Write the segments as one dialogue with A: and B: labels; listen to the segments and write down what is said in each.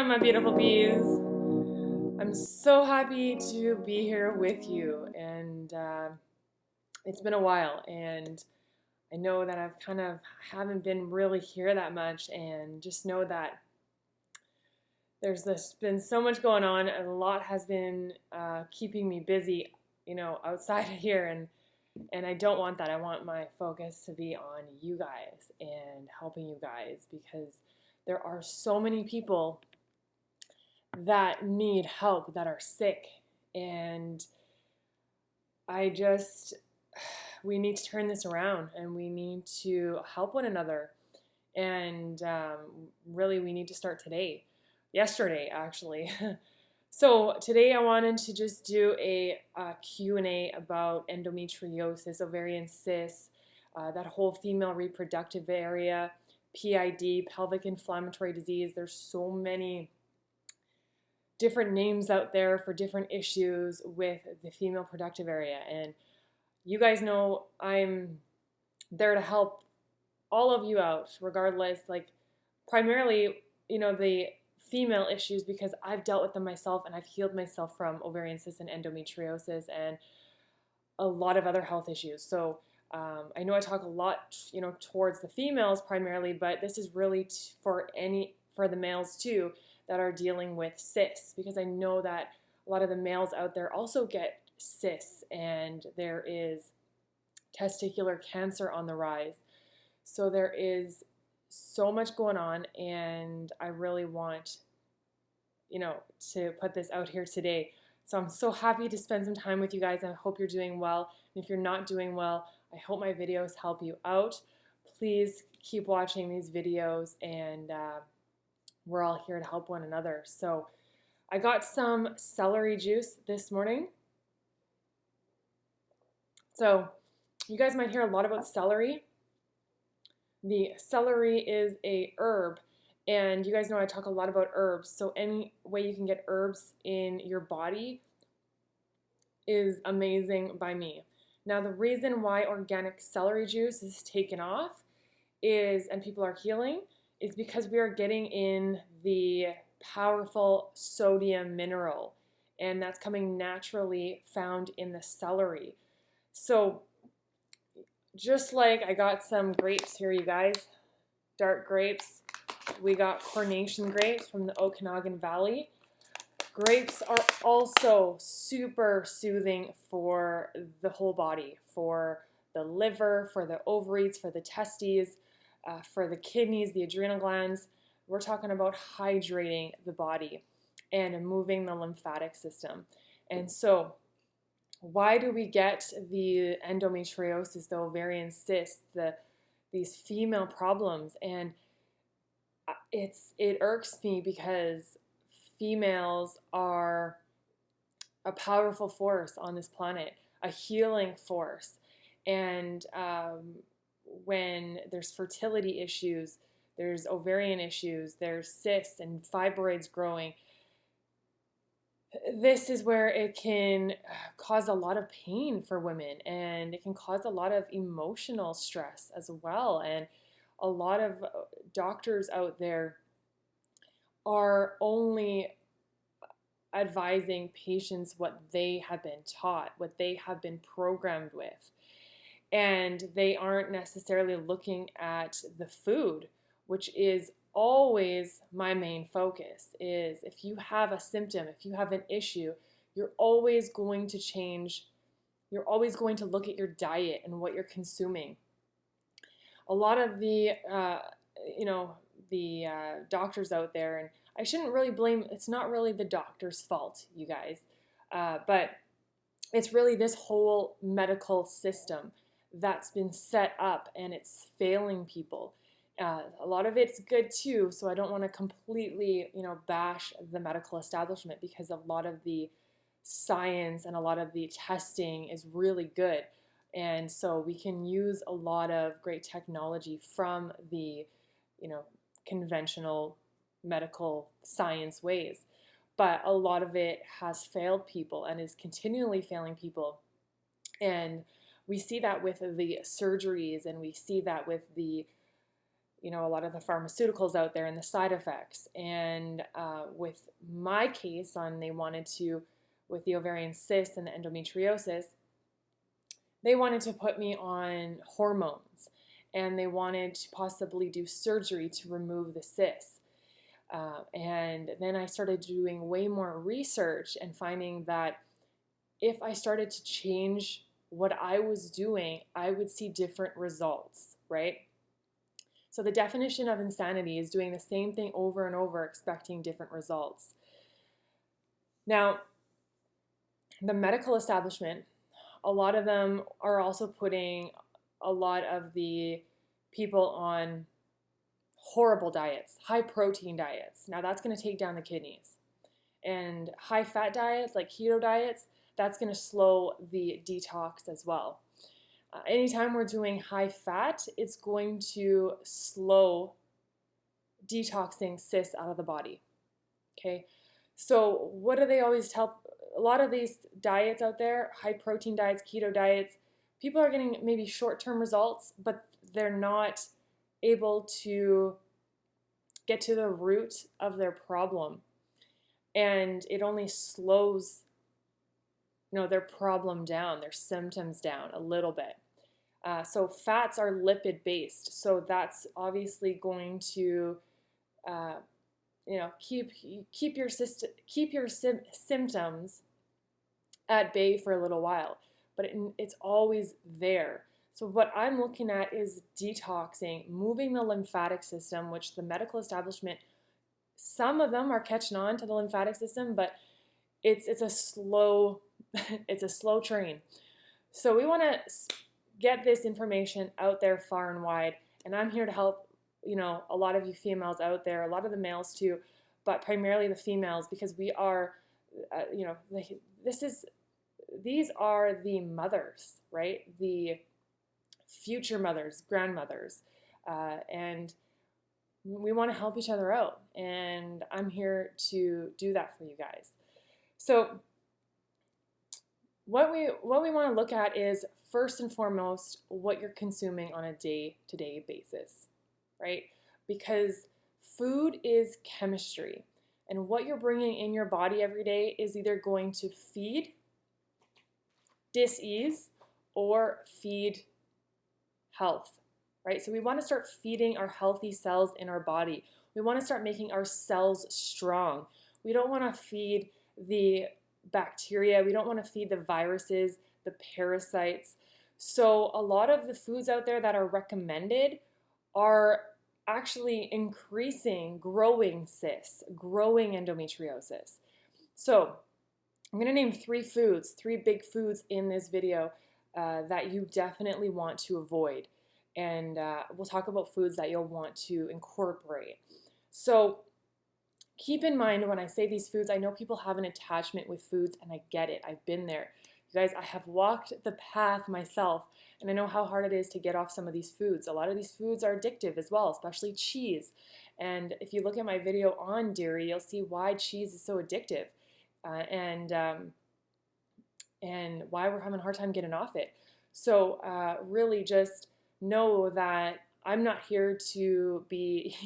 A: on, my beautiful bees. I'm so happy to be here with you, and it's been a while, and I know that I've haven't been really here that much, and just know that been so much going on, and a lot has been keeping me busy, outside of here, and I don't want that. I want my focus to be on you guys and helping you guys, because there are so many people that need help, that are sick, and we need to turn this around, and we need to help one another, and really we need to start yesterday actually. So today I wanted to just do a Q&A about endometriosis, ovarian cysts, that whole female reproductive area, PID, pelvic inflammatory disease. There's so many different names out there for different issues with the female productive area, and you guys know I'm there to help all of you out, regardless, primarily, the female issues, because I've dealt with them myself, and I've healed myself from ovarian cysts and endometriosis and a lot of other health issues. So I know I talk a lot, towards the females primarily, but this is really for the males too, that are dealing with cysts, because I know that a lot of the males out there also get cysts, and there is testicular cancer on the rise. So there is so much going on, and I really want, to put this out here today. So I'm so happy to spend some time with you guys, and I hope you're doing well. And if you're not doing well, I hope my videos help you out. Please keep watching these videos, and we're all here to help one another. So I got some celery juice this morning. So you guys might hear a lot about celery. The celery is a herb, and you guys know I talk a lot about herbs. So any way you can get herbs in your body is amazing by me. Now, the reason why organic celery juice is taken off and people are healing, is because we are getting in the powerful sodium mineral, and that's coming naturally found in the celery. So just like I got some grapes here, you guys, dark grapes. We got carnation grapes from the Okanagan Valley. Grapes are also super soothing for the whole body, for the liver, for the ovaries, for the testes, for the kidneys, the adrenal glands. We're talking about hydrating the body and moving the lymphatic system. And so why do we get the endometriosis, the ovarian cysts, these female problems? And it irks me, because females are a powerful force on this planet, a healing force. And when there's fertility issues, there's ovarian issues, there's cysts and fibroids growing, this is where it can cause a lot of pain for women, and it can cause a lot of emotional stress as well. And a lot of doctors out there are only advising patients what they have been taught, what they have been programmed with. And they aren't necessarily looking at the food, which is always my main focus. Is if you have a symptom, if you have an issue, you're always going to change. You're always going to look at your diet and what you're consuming. A lot of the doctors out there, and I shouldn't really blame, it's not really the doctor's fault, you guys, but it's really this whole medical system that's been set up, and it's failing people. A lot of it's good too, so I don't want to completely, bash the medical establishment, because a lot of the science and a lot of the testing is really good. And so we can use a lot of great technology from the, conventional medical science ways. But a lot of it has failed people and is continually failing people. And we see that with the surgeries, and we see that with the a lot of the pharmaceuticals out there and the side effects. And with my case they wanted to, with the ovarian cysts and the endometriosis, they wanted to put me on hormones, and they wanted to possibly do surgery to remove the cysts. And then I started doing way more research and finding that if I started to change what I was doing, I would see different results, right? So the definition of insanity is doing the same thing over and over, expecting different results. Now, the medical establishment, a lot of them are also putting a lot of the people on horrible diets, high protein diets. Now that's going to take down the kidneys. And high fat diets, like keto diets, that's going to slow the detox as well. Anytime we're doing high fat, it's going to slow detoxing cysts out of the body. Okay, so what do they always tell? A lot of these diets out there, high protein diets, keto diets, people are getting maybe short-term results, but they're not able to get to the root of their problem. And it only slows, their problem down, their symptoms down a little bit. So fats are lipid-based, so that's obviously going to, keep your symptoms at bay for a little while, but it's always there. So what I'm looking at is detoxing, moving the lymphatic system, which the medical establishment, some of them are catching on to the lymphatic system, but it's a slow it's a slow train. So we want to get this information out there far and wide, and I'm here to help a lot of you females out there, a lot of the males too, but primarily the females, because we are these are the mothers, right? The future mothers, grandmothers, and we want to help each other out, and I'm here to do that for you guys. So what we want to look at is, first and foremost, what you're consuming on a day-to-day basis, right? Because food is chemistry, and what you're bringing in your body every day is either going to feed dis-ease or feed health, right? So we want to start feeding our healthy cells in our body. We want to start making our cells strong. We don't want to feed the bacteria. We don't want to feed the viruses, the parasites. So a lot of the foods out there that are recommended are actually increasing, growing cysts, growing endometriosis. So I'm going to name three big foods in this video that you definitely want to avoid. And we'll talk about foods that you'll want to incorporate. So keep in mind when I say these foods, I know people have an attachment with foods, and I get it. I've been there. You guys, I have walked the path myself, and I know how hard it is to get off some of these foods. A lot of these foods are addictive as well, especially cheese. And if you look at my video on dairy, you'll see why cheese is so addictive, and why we're having a hard time getting off it. So really just know that I'm not here to be,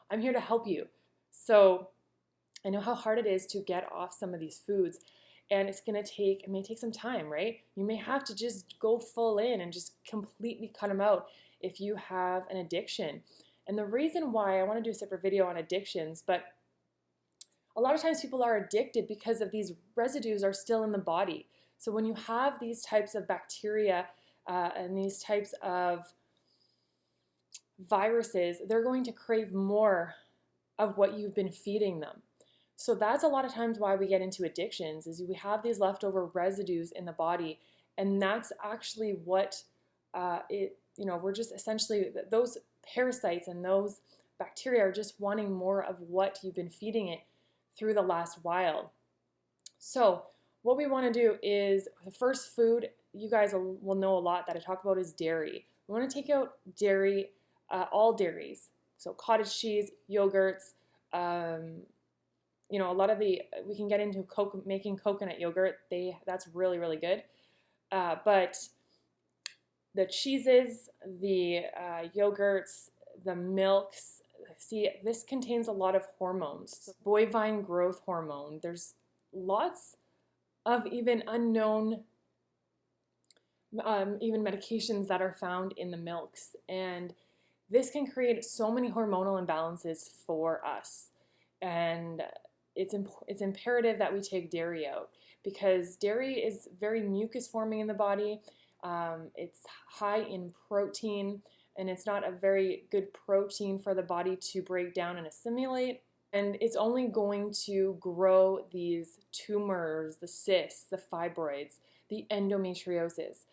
A: I'm here to help you. So I know how hard it is to get off some of these foods, and it may take some time, right? You may have to just go full in and just completely cut them out if you have an addiction. And the reason why I want to do a separate video on addictions, but a lot of times people are addicted because of these residues are still in the body. So when you have these types of bacteria and these types of viruses, they're going to crave more of what you've been feeding them. So that's a lot of times why we get into addictions, is we have these leftover residues in the body, and that's actually what we're just essentially, those parasites and those bacteria are just wanting more of what you've been feeding it through the last while. So what we want to do is, the first food you guys will know a lot that I talk about is dairy. We want to take out dairy, all dairies. So cottage cheese, yogurts, a lot of we can get into making coconut yogurt. That's really, really good. But the cheeses, the yogurts, the milks. See, this contains a lot of hormones, bovine growth hormone. There's lots of even unknown even medications that are found in the milks, and this can create so many hormonal imbalances for us. And it's imperative that we take dairy out, because dairy is very mucus forming in the body. It's high in protein, and it's not a very good protein for the body to break down and assimilate. And it's only going to grow these tumors, the cysts, the fibroids, the endometriosis.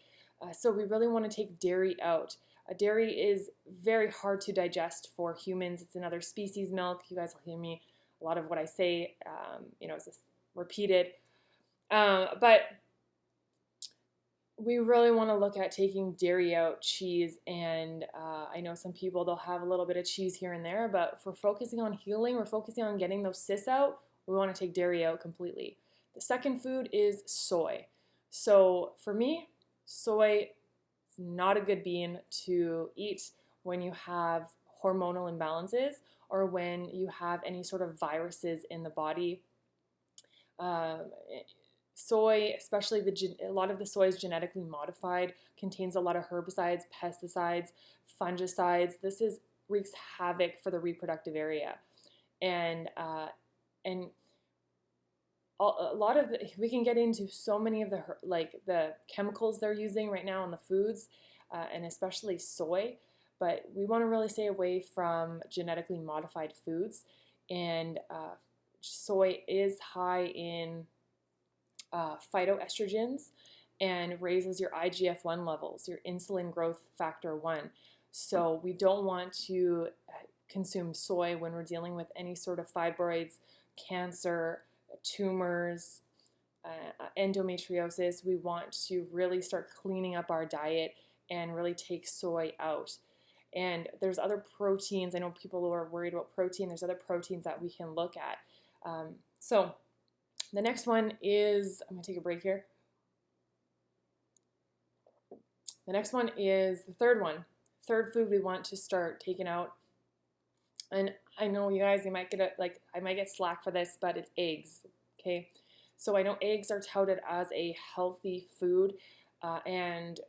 A: So we really want to take dairy out. Dairy is very hard to digest for humans. It's another species milk. You guys will hear me a lot of what I say, it's just repeated. But we really want to look at taking dairy out, cheese, and I know some people, they'll have a little bit of cheese here and there, but if we're focusing on healing, we're focusing on getting those cysts out, we want to take dairy out completely. The second food is soy. So for me, soy is not a good bean to eat when you have hormonal imbalances or when you have any sort of viruses in the body. Soy, especially a lot of the soy is genetically modified, contains a lot of herbicides, pesticides, fungicides. This wreaks havoc for the reproductive area, and we can get into so many of the chemicals they're using right now in the foods, and especially soy. But we want to really stay away from genetically modified foods, and soy is high in phytoestrogens and raises your IGF-1 levels, your insulin growth factor 1. So we don't want to consume soy when we're dealing with any sort of fibroids, cancer, tumors, endometriosis. We want to really start cleaning up our diet and really take soy out. And there's other proteins. I know people who are worried about protein. There's other proteins that we can look at. So the next one is, I'm going to take a break here. The next one is the third one. Third food we want to start taking out. And I know you guys, I might get slack for this, but it's eggs. Okay. So I know eggs are touted as a healthy food, and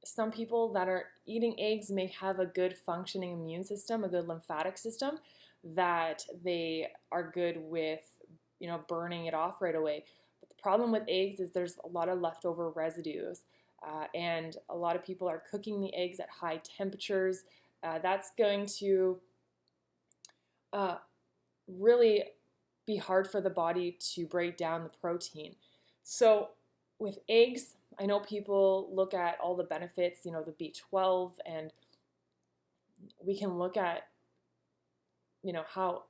A: some people that are eating eggs may have a good functioning immune system, a good lymphatic system, that they are good with, burning it off right away. But the problem with eggs is there's a lot of leftover residues, and a lot of people are cooking the eggs at high temperatures. That's going to really be hard for the body to break down the protein. So with eggs, I know people look at all the benefits, the B12, and we can look at, how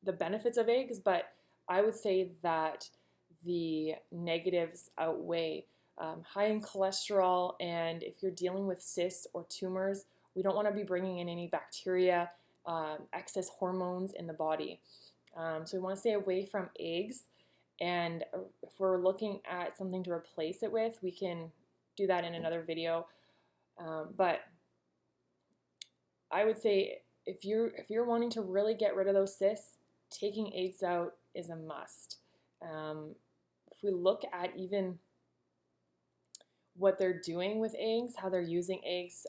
A: the benefits of eggs, but I would say that the negatives outweigh. High in cholesterol, and if you're dealing with cysts or tumors, we don't want to be bringing in any bacteria, excess hormones in the body. So we want to stay away from eggs, and if we're looking at something to replace it with, we can do that in another video. But I would say if you're wanting to really get rid of those cysts, taking eggs out is a must. If we look at even what they're doing with eggs, how they're using eggs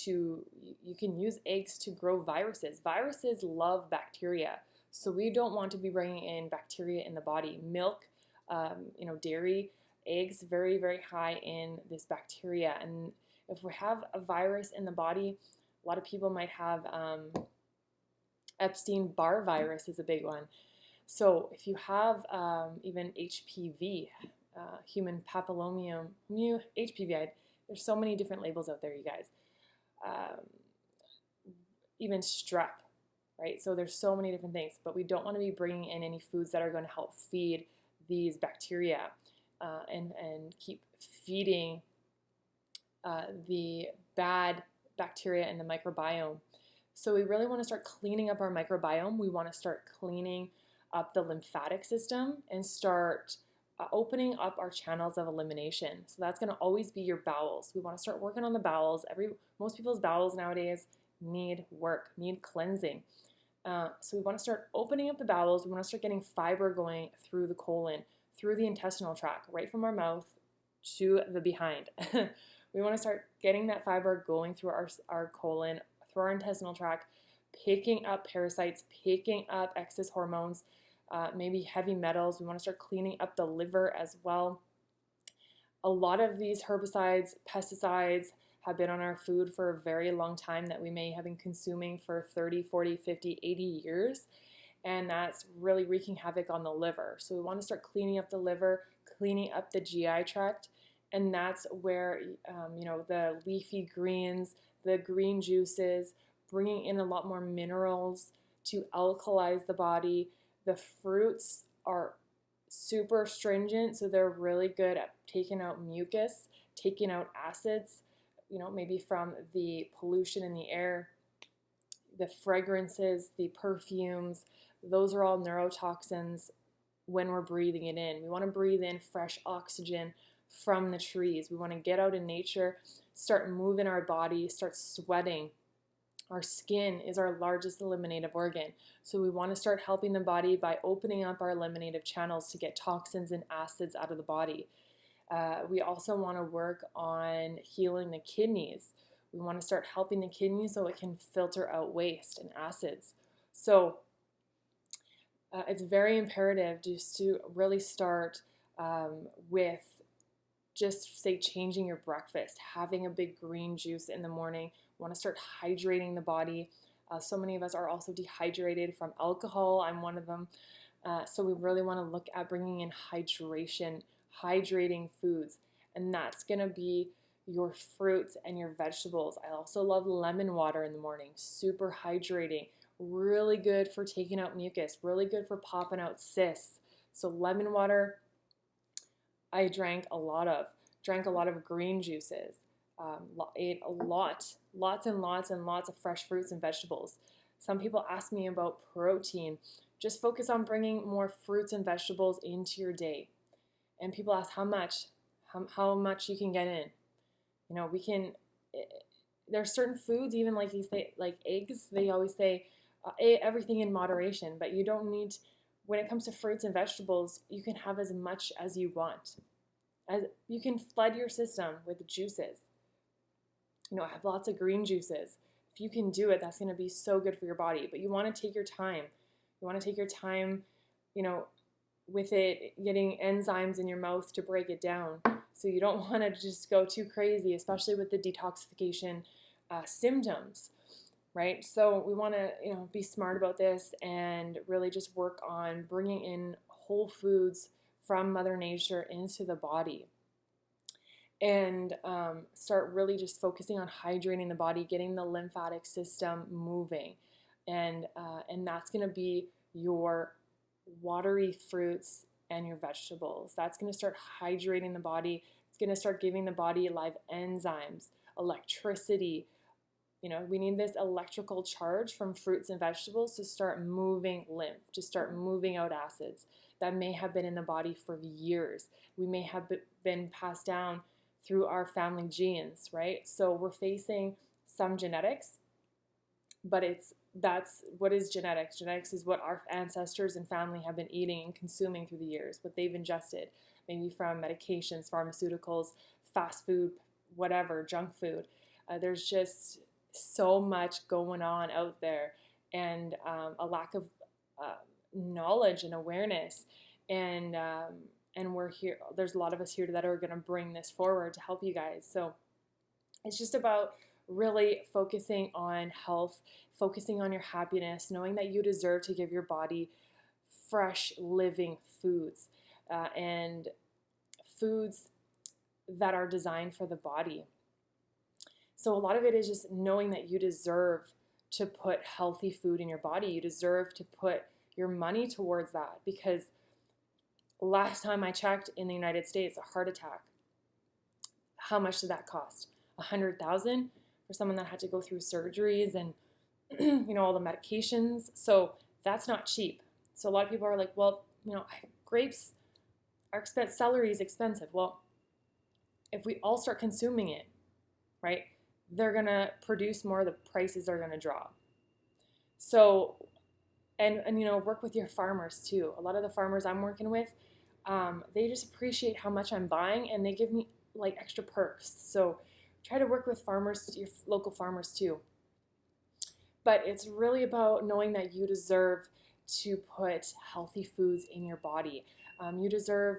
A: you can use eggs to grow viruses. Viruses love bacteria, so we don't want to be bringing in bacteria in the body. Milk, dairy, eggs, very, very high in this bacteria. And if we have a virus in the body, a lot of people might have Epstein-barr virus is a big one. So if you have even HPV, human papillomium, HPV, there's so many different labels out there, you guys. Even strep, right? So there's so many different things, but we don't want to be bringing in any foods that are going to help feed these bacteria and keep feeding the bad bacteria in the microbiome. So we really want to start cleaning up our microbiome. We want to start cleaning up the lymphatic system and start opening up our channels of elimination. So that's going to always be your bowels. We want to start working on the bowels. Most people's bowels nowadays need work, need cleansing. So we want to start opening up the bowels. We want to start getting fiber going through the colon, through the intestinal tract, right from our mouth to the behind. We want to start getting that fiber going through our colon, through our intestinal tract, picking up parasites, picking up excess hormones, maybe heavy metals. We want to start cleaning up the liver as well. A lot of these herbicides, pesticides have been on our food for a very long time that we may have been consuming for 30, 40, 50, 80 years. And that's really wreaking havoc on the liver. So we want to start cleaning up the liver, cleaning up the GI tract. And that's where, the leafy greens, the green juices, bringing in a lot more minerals to alkalize the body. The fruits are super stringent, so they're really good at taking out mucus, taking out acids, maybe from the pollution in the air, the fragrances, the perfumes. Those are all neurotoxins when we're breathing it in. We want to breathe in fresh oxygen from the trees. We want to get out in nature, start moving our body, start sweating. Our skin is our largest eliminative organ. So we want to start helping the body by opening up our eliminative channels to get toxins and acids out of the body. We also want to work on healing the kidneys. We want to start helping the kidneys so it can filter out waste and acids. So it's very imperative just to really start with just say changing your breakfast, having a big green juice in the morning. We want to start hydrating the body. So many of us are also dehydrated from alcohol. I'm one of them. So we really want to look at bringing in hydration, hydrating foods. And that's going to be your fruits and your vegetables. I also love lemon water in the morning. Super hydrating. Really good for taking out mucus. Really good for popping out cysts. So lemon water, I drank a lot of green juices, ate lots and lots of fresh fruits and vegetables. Some people ask me about protein. Just focus on bringing more fruits and vegetables into your day. And people ask how much you can get in. There's certain foods, even like eggs, they always say everything in moderation, but you don't need. When it comes to fruits and vegetables, you can have as much as you want. You can flood your system with juices. I have lots of green juices. If you can do it, that's going to be so good for your body. But you want to take your time. You want to take your time, with it, getting enzymes in your mouth to break it down. So you don't want to just go too crazy, especially with the detoxification symptoms. Right? So we want to, be smart about this and really just work on bringing in whole foods from Mother Nature into the body. And start really just focusing on hydrating the body, getting the lymphatic system moving. And that's going to be your watery fruits and your vegetables. That's going to start hydrating the body. It's going to start giving the body live enzymes, electricity. We need this electrical charge from fruits and vegetables to start moving lymph, to start moving out acids that may have been in the body for years. We may have been passed down through our family genes, right? So we're facing some genetics, but that's what is genetics. Genetics is what our ancestors and family have been eating and consuming through the years, what they've ingested, maybe from medications, pharmaceuticals, fast food, whatever, junk food. There's just so much going on out there, and a lack of knowledge and awareness, and we're here. There's a lot of us here that are going to bring this forward to help you guys. So it's just about really focusing on health, focusing on your happiness, knowing that you deserve to give your body fresh living foods, and foods that are designed for the body. So a lot of it is just knowing that you deserve to put healthy food in your body. You deserve to put your money towards that, because last time I checked in the United States, a heart attack, how much did that cost? $100,000 for someone that had to go through surgeries and all the medications. So that's not cheap. So a lot of people are like, well, grapes are expensive, celery is expensive. Well, if we all start consuming it, right, they're going to produce more, the prices are going to drop. So, and you know, work with your farmers too. A lot of the farmers I'm working with, they just appreciate how much I'm buying, and they give me like extra perks. So try to work with farmers, your local farmers too. But it's really about knowing that you deserve to put healthy foods in your body. You deserve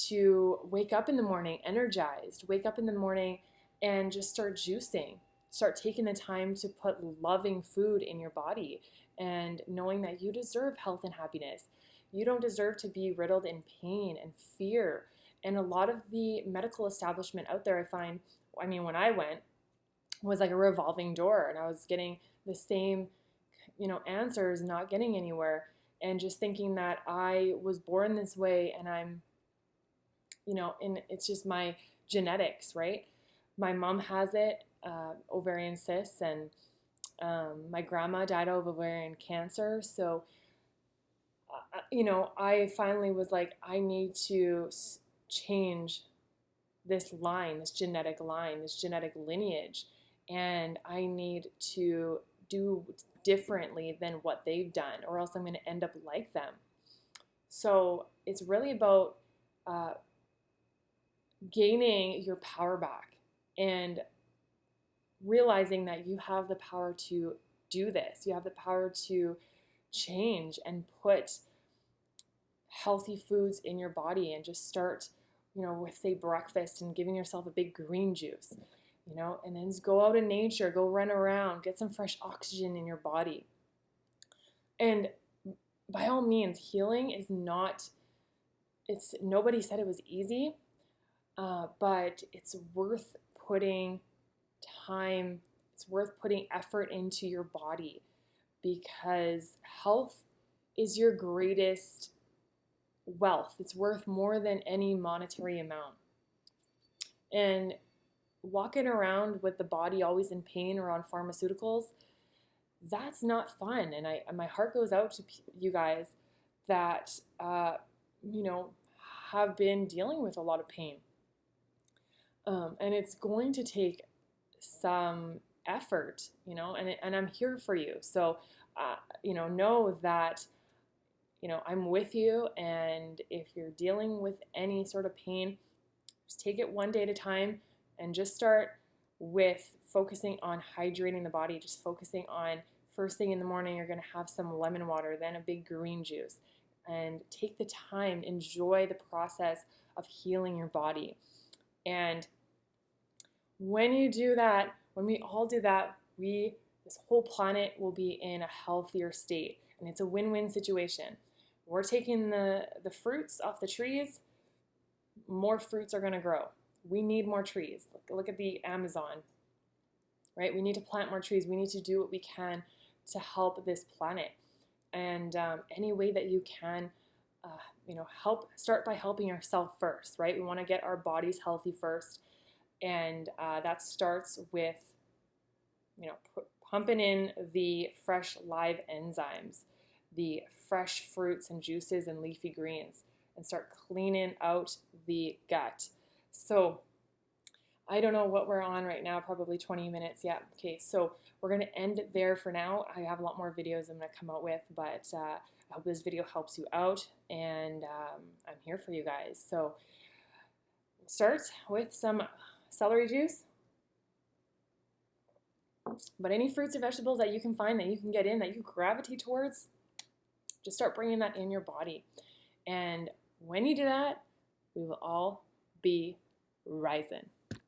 A: to wake up in the morning energized, wake up in the morning and just start juicing. Start taking the time to put loving food in your body and knowing that you deserve health and happiness. You don't deserve to be riddled in pain and fear. And a lot of the medical establishment out there, I find, I mean, when I went, was like a revolving door, and I was getting the same, you know, answers, not getting anywhere, and just thinking that I was born this way and I'm, you know, and it's just my genetics, right? My mom has it, ovarian cysts, and my grandma died of ovarian cancer. So, you know, I finally was like, I need to change this line, this genetic line, this genetic lineage, and I need to do differently than what they've done, or else I'm going to end up like them. So it's really about gaining your power back and realizing that you have the power to do this. You have the power to change and put healthy foods in your body, and just start, you know, with, say, breakfast and giving yourself a big green juice, you know, and then just go out in nature, go run around, get some fresh oxygen in your body. And by all means, healing is not, it's, nobody said it was easy, but it's worth putting time, it's worth putting effort into your body, because health is your greatest wealth. It's worth more than any monetary amount. And walking around with the body always in pain or on pharmaceuticals, that's not fun. And my heart goes out to you guys that, you know, have been dealing with a lot of pain. And it's going to take some effort, you know, and I'm here for you. So, you know that, you know, I'm with you. And if you're dealing with any sort of pain, just take it one day at a time, and just start with focusing on hydrating the body, just focusing on first thing in the morning, you're going to have some lemon water, then a big green juice, and take the time, enjoy the process of healing your body. And when you do that, when we all do that, this whole planet will be in a healthier state, and it's a win-win situation. We're taking the fruits off the trees, more fruits are going to grow. We need more trees. Look at the Amazon, right? We need to plant more trees. We need to do what we can to help this planet. And any way that you can, you know, start by helping yourself first, right? We want to get our bodies healthy first. And that starts with, you know, pumping in the fresh live enzymes, the fresh fruits and juices and leafy greens, and start cleaning out the gut. So I don't know what we're on right now, probably 20 minutes. Yeah, okay, so we're going to end it there for now. I have a lot more videos I'm going to come out with, but I hope this video helps you out, and I'm here for you guys. So start with some celery juice, but any fruits and vegetables that you can find, that you can get in, that you gravitate towards, just start bringing that in your body. And when you do that, we will all be rising.